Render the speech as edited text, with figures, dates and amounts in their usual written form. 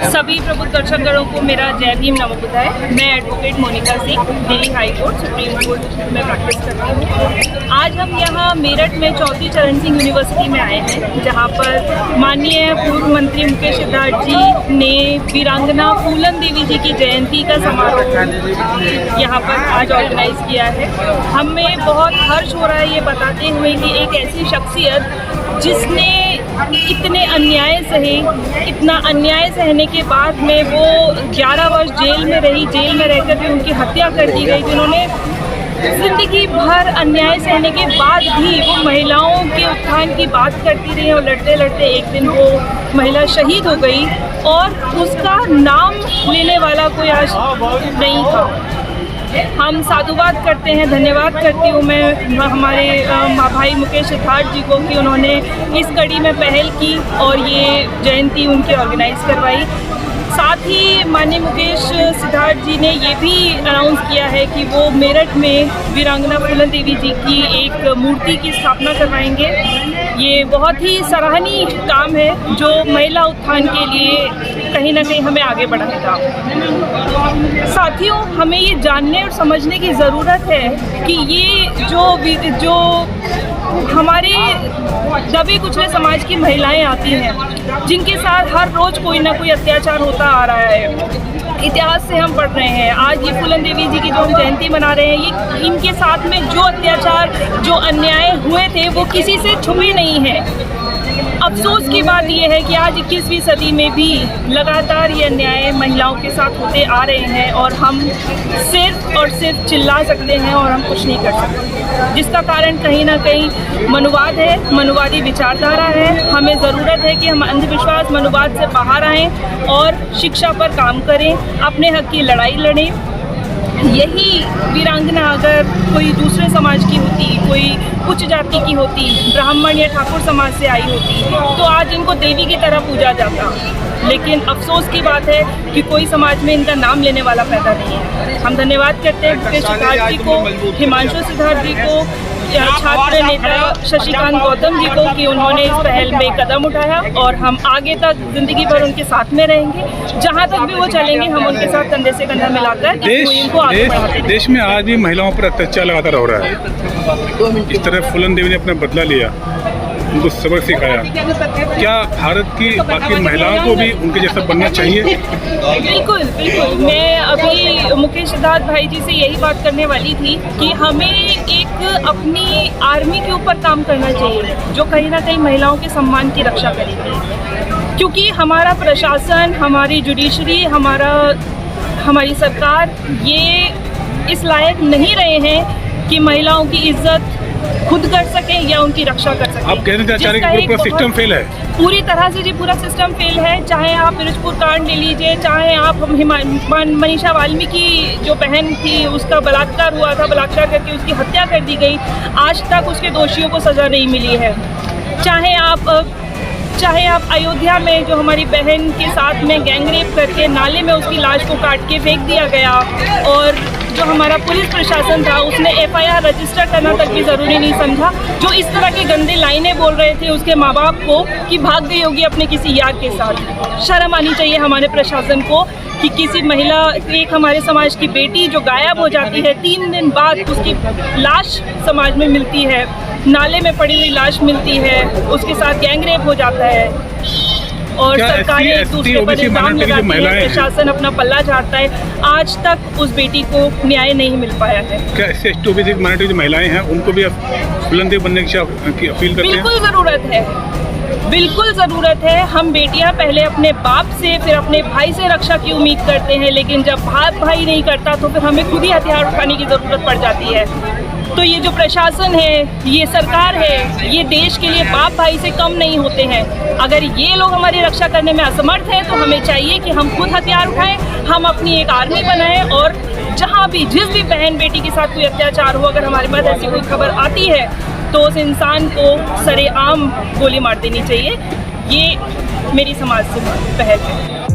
सभी प्रबुद्ध दर्शकगणों को मेरा जय भीम नमो बुद्धाय। मैं advocate Monika Singh, Delhi high court supreme court में प्रैक्टिस करती हूँ। आज हम यहाँ मेरठ में चौधरी चरण सिंह यूनिवर्सिटी में आए हैं, जहाँ पर माननीय पूर्व मंत्री मुकेश सिद्धार्थ जी ने वीरांगना फूलन देवी जी की जयंती का समारोह यहाँ पर आज ऑर्गेनाइज किया है। हमें बहुत हर्ष हो रहा है ये बताते हुए कि एक ऐसी शख्सियत जिसने इतने अन्याय सहे, इतना अन्याय सहने के बाद में वो 11 वर्ष जेल में रही, जेल में रहकर भी उनकी हत्या कर दी गई, जिन्होंने जिंदगी भर अन्याय सहने के बाद भी वो महिलाओं के उत्थान की बात करती रही और लड़ते लड़ते एक दिन वो महिला शहीद हो गई और उसका नाम लेने वाला कोई आज नहीं था। हम साधुवाद करते हैं, धन्यवाद करती हूँ मैं हमारे भाई मुकेश सिद्धार्थ जी को कि उन्होंने इस कड़ी में पहल की और ये जयंती उनकी ऑर्गेनाइज करवाई। साथ ही माननीय मुकेश सिद्धार्थ जी ने ये भी अनाउंस किया है कि वो मेरठ में वीरांगना फूलन देवी जी की एक मूर्ति की स्थापना करवाएंगे। ये बहुत ही सराहनीय काम है जो महिला उत्थान के लिए कहीं ना कहीं हमें आगे बढ़ाएगा। साथियों, हमें ये जानने और समझने की ज़रूरत है कि ये जो हमारे दबे कुचले समाज की महिलाएं आती हैं, जिनके साथ हर रोज़ कोई ना कोई अत्याचार होता आ रहा है। इतिहास से हम पढ़ रहे हैं, आज ये फूलन देवी जी की जो हम जयंती मना रहे हैं, ये इनके साथ में जो अत्याचार, जो अन्याय हुए थे वो किसी से छुपे नहीं हैं। अफसोस की बात यह है कि आज 21वीं सदी में भी लगातार ये अन्याय महिलाओं के साथ होते आ रहे हैं और हम सिर्फ और सिर्फ चिल्ला सकते हैं और हम कुछ नहीं कर सकते, जिसका कारण कहीं ना कहीं मनुवाद है, मनुवादी विचारधारा है। हमें ज़रूरत है कि हम अंधविश्वास मनुवाद से बाहर आएँ और शिक्षा पर काम करें, अपने हक की लड़ाई लड़ें। यही वीरांगना अगर कोई दूसरे समाज की होती, कोई उच्च जाति की होती, ब्राह्मण या ठाकुर समाज से आई होती, तो आज इनको देवी की तरह पूजा जाता। लेकिन अफसोस की बात है कि कोई समाज में इनका नाम लेने वाला पैदा नहीं है। हम धन्यवाद करते हैं मुकेश सिद्धार्थ जी को, हिमांशु सिद्धार्थ जी को, छात्र नेता शशिकांत गौतम जी को कि उन्होंने इस पहल में कदम उठाया और हम आगे तक जिंदगी भर उनके साथ में रहेंगे। जहां तक भी वो चलेंगे हम उनके साथ कंधे से कंधा मिलाकर इस मुहिम को आगे बढ़ाते हैं। देश में आज भी महिलाओं पर अत्याचार लगातार हो रहा है। इस तरह फूलन देवी ने अपना बदला लिया, उनको सबक सिखाया। क्या भारत की बाकी महिलाओं को भी उनके जैसा बनना चाहिए? बिल्कुल बिल्कुल। मैं अभी मुकेश सिद्धार्थ भाई जी से यही बात करने वाली थी कि हमें एक अपनी आर्मी के ऊपर काम करना चाहिए जो कहीं ना कहीं महिलाओं के सम्मान की रक्षा करेगी, क्योंकि हमारा प्रशासन, हमारी जुडिशरी, हमारी सरकार ये इस लायक नहीं रहे हैं कि महिलाओं की इज्जत खुद कर सके या उनकी रक्षा कर सके। आप कहना चाह रहे हैं कि पूरा सिस्टम फेल है? पूरी तरह से जी पूरा सिस्टम फेल है। चाहे आप पिरजपुर कांड ले लीजिए, चाहे आप मनीषा वाल्मीकि जो बहन थी उसका बलात्कार हुआ था, बलात्कार करके उसकी हत्या कर दी गई, आज तक उसके दोषियों को सज़ा नहीं मिली है। चाहे आप अयोध्या में जो हमारी बहन के साथ में गैंगरेप करके नाले में उसकी लाश को काट के फेंक दिया गया और जो हमारा पुलिस प्रशासन था उसने FIR रजिस्टर करना तक भी ज़रूरी नहीं समझा, जो इस तरह की गंदी लाइनें बोल रहे थे उसके माँ बाप को कि भाग गई होगी अपने किसी यार के साथ। शर्म आनी चाहिए हमारे प्रशासन को कि किसी महिला, एक हमारे समाज की बेटी जो गायब हो जाती है, 3 दिन बाद उसकी लाश समाज में मिलती है, नाले में पड़ी हुई लाश मिलती है, उसके साथ गैंगरेप हो जाता है और सरकारें एक दूसरे पर इल्जाम लगाती है, प्रशासन अपना पल्ला झाड़ता है। आज तक उस बेटी को न्याय नहीं मिल पाया है। क्या SC/ST OBC माइनॉरिटी जो महिलाएं हैं उनको भी फूलन देवी बनने की अपील करते हैं? बिल्कुल ज़रूरत है, बिल्कुल ज़रूरत है। हम बेटियां पहले अपने बाप से, फिर अपने भाई से रक्षा की उम्मीद करते हैं, लेकिन जब बाप भाई नहीं करता तो फिर हमें खुद ही हथियार उठाने की ज़रूरत पड़ जाती है। तो ये जो प्रशासन है, ये सरकार है, ये देश के लिए बाप भाई से कम नहीं होते हैं। अगर ये लोग हमारी रक्षा करने में असमर्थ हैं तो हमें चाहिए कि हम खुद हथियार उठाएं, हम अपनी एक आर्मी बनाएं और जहाँ भी जिस भी बहन बेटी के साथ कोई अत्याचार हो, अगर हमारे पास ऐसी कोई खबर आती है तो उस इंसान को सरेआम गोली मार देनी चाहिए। ये मेरी समाज से पहल है।